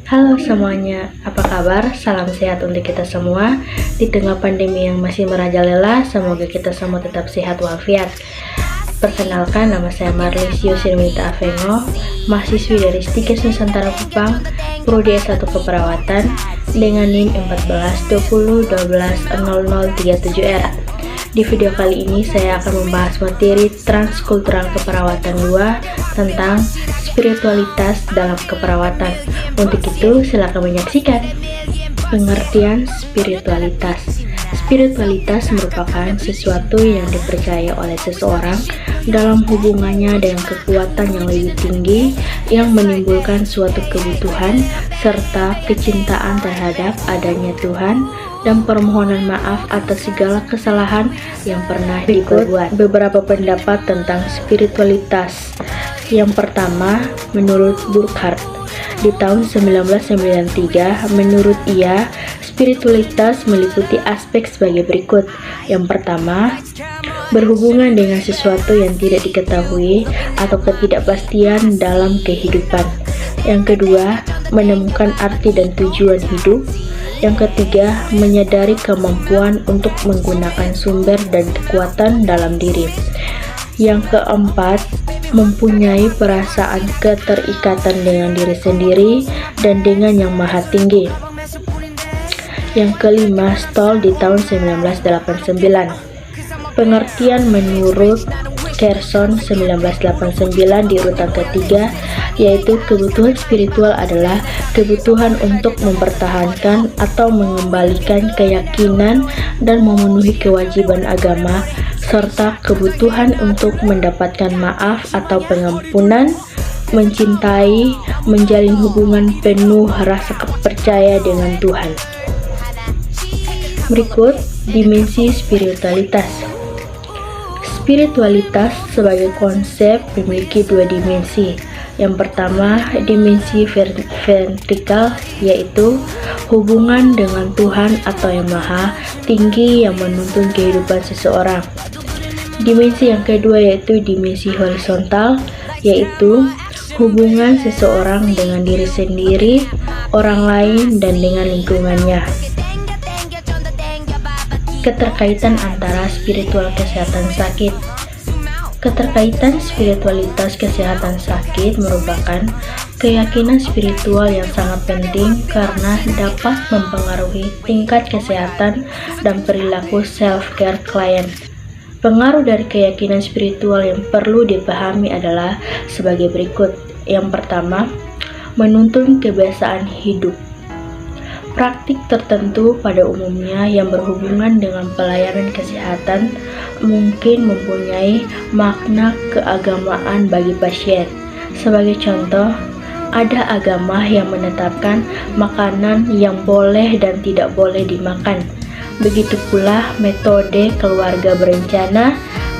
Halo semuanya, apa kabar? Salam sehat untuk kita semua. Di tengah pandemi yang masih merajalela, semoga kita semua tetap sehat walafiat. Perkenalkan, nama saya Marlisio Sirminta Avengo, mahasiswi dari Stikes Nusantara Kupang, Prodi S1 Keperawatan, dengan NIM 1420120037R. Di video kali ini saya akan membahas materi transkultural keperawatan 2 tentang spiritualitas dalam keperawatan. Untuk itu, silakan menyaksikan. Pengertian spiritualitas. Spiritualitas merupakan sesuatu yang dipercaya oleh seseorang dalam hubungannya dengan kekuatan yang lebih tinggi yang menimbulkan suatu kebutuhan serta kecintaan terhadap adanya Tuhan dan permohonan maaf atas segala kesalahan yang pernah diperbuat. Beberapa pendapat tentang spiritualitas. Yang pertama, menurut Burkhardt, di tahun 1993, menurut ia, spiritualitas meliputi aspek sebagai berikut. Yang pertama, berhubungan dengan sesuatu yang tidak diketahui atau ketidakpastian dalam kehidupan. Yang kedua, menemukan arti dan tujuan hidup. Yang ketiga, menyadari kemampuan untuk menggunakan sumber dan kekuatan dalam diri. Yang keempat, mempunyai perasaan keterikatan dengan diri sendiri dan dengan yang maha tinggi. Yang kelima, Stoll di tahun 1989. Pengertian menurut Carson 1989 di urutan ketiga, yaitu kebutuhan spiritual adalah kebutuhan untuk mempertahankan atau mengembalikan keyakinan dan memenuhi kewajiban agama, serta kebutuhan untuk mendapatkan maaf atau pengampunan, mencintai, menjalin hubungan penuh rasa percaya dengan Tuhan. Berikut dimensi spiritualitas. Spiritualitas sebagai konsep memiliki dua dimensi. Yang pertama, dimensi vertikal, yaitu hubungan dengan Tuhan atau yang maha tinggi yang menuntun kehidupan seseorang. Dimensi yang kedua yaitu dimensi horizontal, yaitu hubungan seseorang dengan diri sendiri, orang lain, dan dengan lingkungannya. Keterkaitan antara spiritual kesehatan sakit. Keterkaitan spiritualitas kesehatan sakit merupakan keyakinan spiritual yang sangat penting karena dapat mempengaruhi tingkat kesehatan dan perilaku self-care klien. Pengaruh dari keyakinan spiritual yang perlu dipahami adalah sebagai berikut. Yang pertama, menuntun kebiasaan hidup. Praktik tertentu pada umumnya yang berhubungan dengan pelayanan kesehatan mungkin mempunyai makna keagamaan bagi pasien. Sebagai contoh, ada agama yang menetapkan makanan yang boleh dan tidak boleh dimakan. Begitu pula metode keluarga berencana,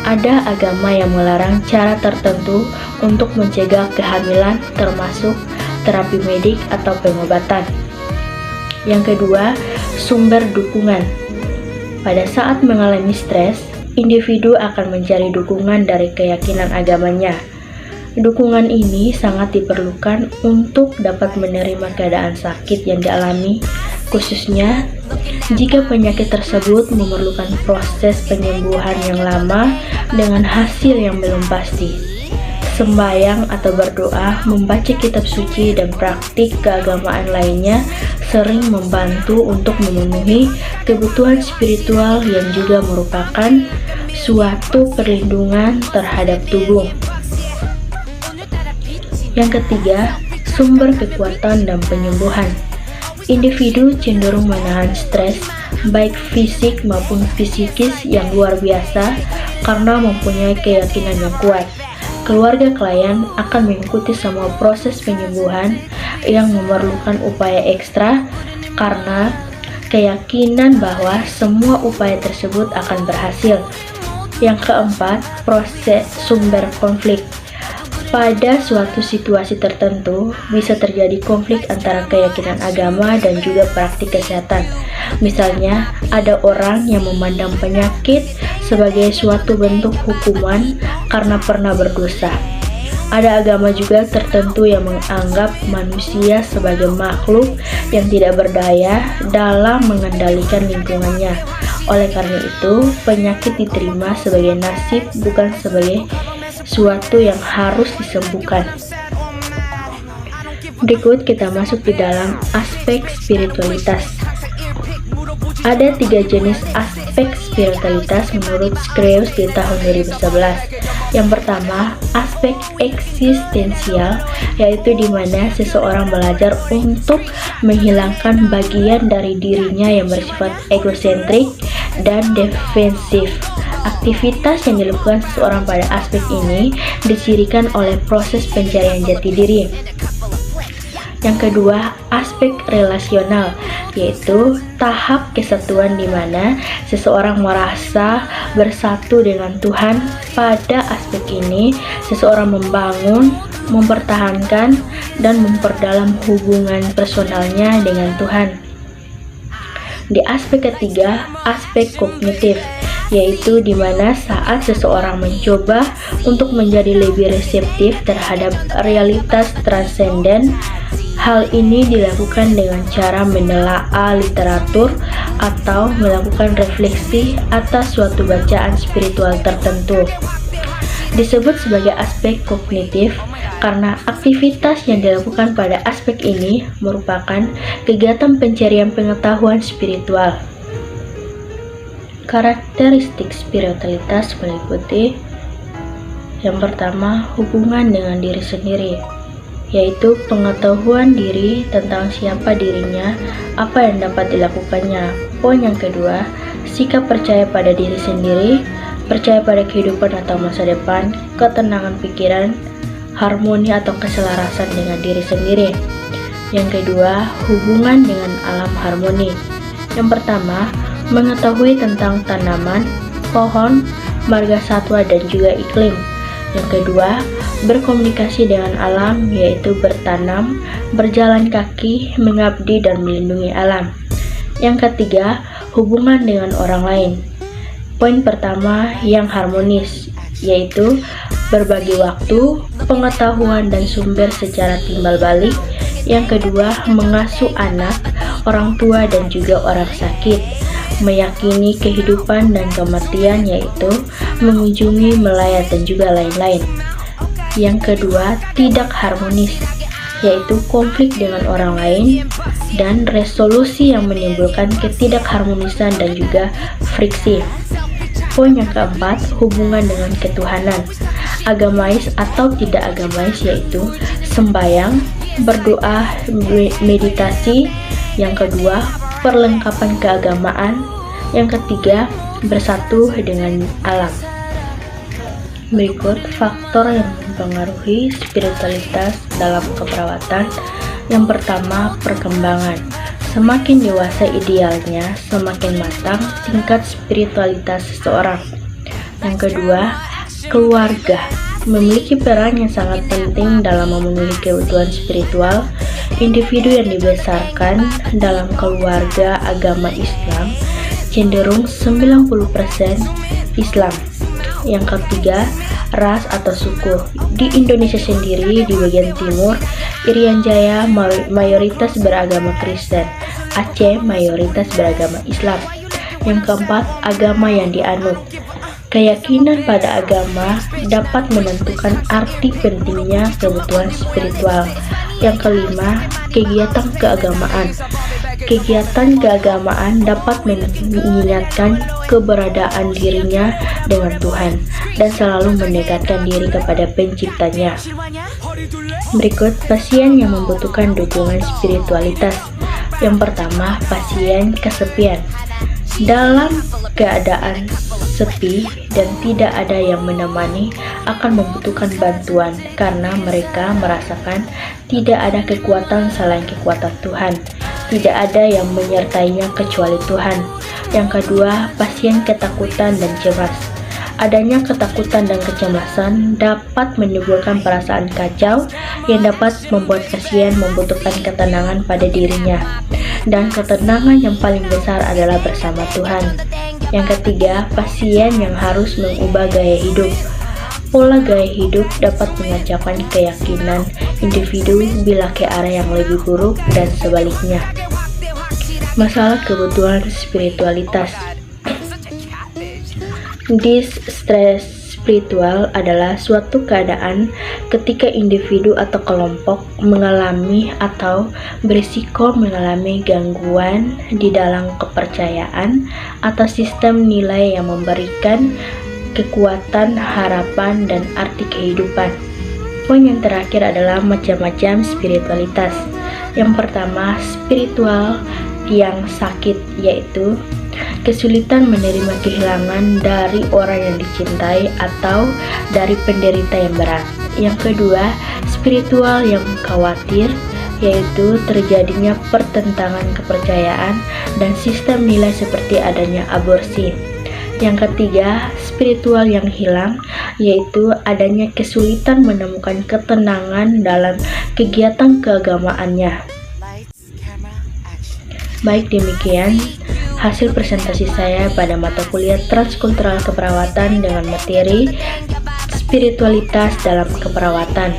ada agama yang melarang cara tertentu untuk mencegah kehamilan, termasuk terapi medik atau pengobatan. Yang kedua, sumber dukungan. Pada saat mengalami stres, individu akan mencari dukungan dari keyakinan agamanya. Dukungan ini sangat diperlukan untuk dapat menerima keadaan sakit yang dialami, khususnya jika penyakit tersebut memerlukan proses penyembuhan yang lama dengan hasil yang belum pasti. Sembahyang atau berdoa, membaca kitab suci, dan praktik keagamaan lainnya sering membantu untuk memenuhi kebutuhan spiritual yang juga merupakan suatu perlindungan terhadap tubuh. Yang ketiga, sumber kekuatan dan penyembuhan. Individu cenderung menahan stres, baik fisik maupun psikis yang luar biasa karena mempunyai keyakinan yang kuat. Keluarga klien akan mengikuti semua proses penyembuhan yang memerlukan upaya ekstra karena keyakinan bahwa semua upaya tersebut akan berhasil. Yang keempat, proses sumber konflik. Pada suatu situasi tertentu, bisa terjadi konflik antara keyakinan agama dan juga praktik kesehatan. Misalnya, ada orang yang memandang penyakit sebagai suatu bentuk hukuman karena pernah berdosa. Ada agama juga tertentu yang menganggap manusia sebagai makhluk yang tidak berdaya dalam mengendalikan lingkungannya. Oleh karena itu, penyakit diterima sebagai nasib, bukan sebagai suatu yang harus disembuhkan. Berikut kita masuk di dalam aspek spiritualitas. Ada 3 jenis aspek spiritualitas menurut Screwes di tahun 2011. Yang pertama, aspek eksistensial, yaitu di mana seseorang belajar untuk menghilangkan bagian dari dirinya yang bersifat egosentrik dan defensif. Aktivitas yang dilakukan seseorang pada aspek ini dicirikan oleh proses pencarian jati diri. Yang kedua, aspek relasional, yaitu tahap kesatuan di mana seseorang merasa bersatu dengan Tuhan. Pada aspek ini, seseorang membangun, mempertahankan, dan memperdalam hubungan personalnya dengan Tuhan. Di aspek ketiga, aspek kognitif, yaitu di mana saat seseorang mencoba untuk menjadi lebih reseptif terhadap realitas transenden. Hal ini dilakukan dengan cara menelaah literatur atau melakukan refleksi atas suatu bacaan spiritual tertentu. Disebut sebagai aspek kognitif karena aktivitas yang dilakukan pada aspek ini merupakan kegiatan pencarian pengetahuan spiritual. Karakteristik spiritualitas meliputi yang pertama, hubungan dengan diri sendiri, yaitu pengetahuan diri tentang siapa dirinya, apa yang dapat dilakukannya. Poin yang kedua, sikap percaya pada diri sendiri, percaya pada kehidupan atau masa depan, ketenangan pikiran, harmoni atau keselarasan dengan diri sendiri. Yang kedua, hubungan dengan alam harmoni. Yang pertama, mengetahui tentang tanaman, pohon, marga satwa dan juga iklim. Yang kedua, berkomunikasi dengan alam, yaitu bertanam, berjalan kaki, mengabdi dan melindungi alam. Yang ketiga, hubungan dengan orang lain. Poin pertama yang harmonis, yaitu berbagi waktu, pengetahuan dan sumber secara timbal balik. Yang kedua, mengasuh anak, orang tua dan juga orang sakit, meyakini kehidupan dan kematian, yaitu mengunjungi, melayat dan juga lain-lain. Yang kedua, tidak harmonis, yaitu konflik dengan orang lain dan resolusi yang menimbulkan ketidakharmonisan dan juga friksi. Poin yang keempat, hubungan dengan ketuhanan, agamais atau tidak agamais, yaitu sembahyang, berdoa, meditasi. Yang kedua, perlengkapan keagamaan. Yang ketiga, bersatu dengan alam. Berikut faktor yang mempengaruhi spiritualitas dalam keperawatan. Yang pertama, perkembangan. Semakin dewasa idealnya, semakin matang tingkat spiritualitas seseorang. Yang kedua, keluarga memiliki peran yang sangat penting dalam memenuhi kebutuhan spiritual. Individu yang dibesarkan dalam keluarga agama Islam cenderung 90% Islam. Yang ketiga, ras atau suku. Di Indonesia sendiri, di bagian timur, Irian Jaya mayoritas beragama Kristen, Aceh mayoritas beragama Islam. Yang keempat, agama yang dianut. Keyakinan pada agama dapat menentukan arti pentingnya kebutuhan spiritual. Yang kelima, kegiatan keagamaan. Kegiatan keagamaan dapat mengingatkan keberadaan dirinya dengan Tuhan dan selalu mendekatkan diri kepada penciptanya. Berikut pasien yang membutuhkan dukungan spiritualitas. Yang pertama, pasien kesepian. Dalam keadaan sepi dan tidak ada yang menemani akan membutuhkan bantuan karena mereka merasakan tidak ada kekuatan selain kekuatan Tuhan. Tidak ada yang menyertainya kecuali Tuhan. Yang kedua, pasien ketakutan dan cemas. Adanya ketakutan dan kecemasan dapat menimbulkan perasaan kacau yang dapat membuat pasien membutuhkan ketenangan pada dirinya. Dan ketenangan yang paling besar adalah bersama Tuhan. Yang ketiga, pasien yang harus mengubah gaya hidup. Pola gaya hidup dapat mengacaukan keyakinan individu bila ke arah yang lebih buruk dan sebaliknya. Masalah kebutuhan spiritualitas. Distress spiritual adalah suatu keadaan ketika individu atau kelompok mengalami atau berisiko mengalami gangguan di dalam kepercayaan atau sistem nilai yang memberikan kekuatan, harapan, dan arti kehidupan. Poin yang terakhir adalah macam-macam spiritualitas. Yang pertama, spiritual yang sakit, yaitu kesulitan menerima kehilangan dari orang yang dicintai atau dari penderita yang berat. Yang kedua, spiritual yang khawatir, yaitu terjadinya pertentangan kepercayaan dan sistem nilai seperti adanya aborsi. Yang ketiga, spiritual yang hilang, yaitu adanya kesulitan menemukan ketenangan dalam kegiatan keagamaannya. Baik, demikian hasil presentasi saya pada mata kuliah Transkultural Keperawatan dengan materi spiritualitas dalam keperawatan.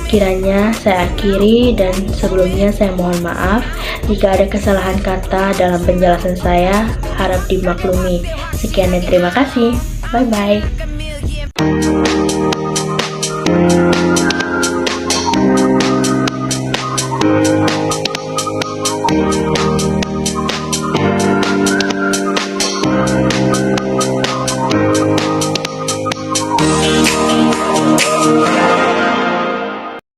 Kiranya saya akhiri, dan sebelumnya saya mohon maaf jika ada kesalahan kata dalam penjelasan saya, harap dimaklumi. Sekian dan terima kasih. Bye-bye.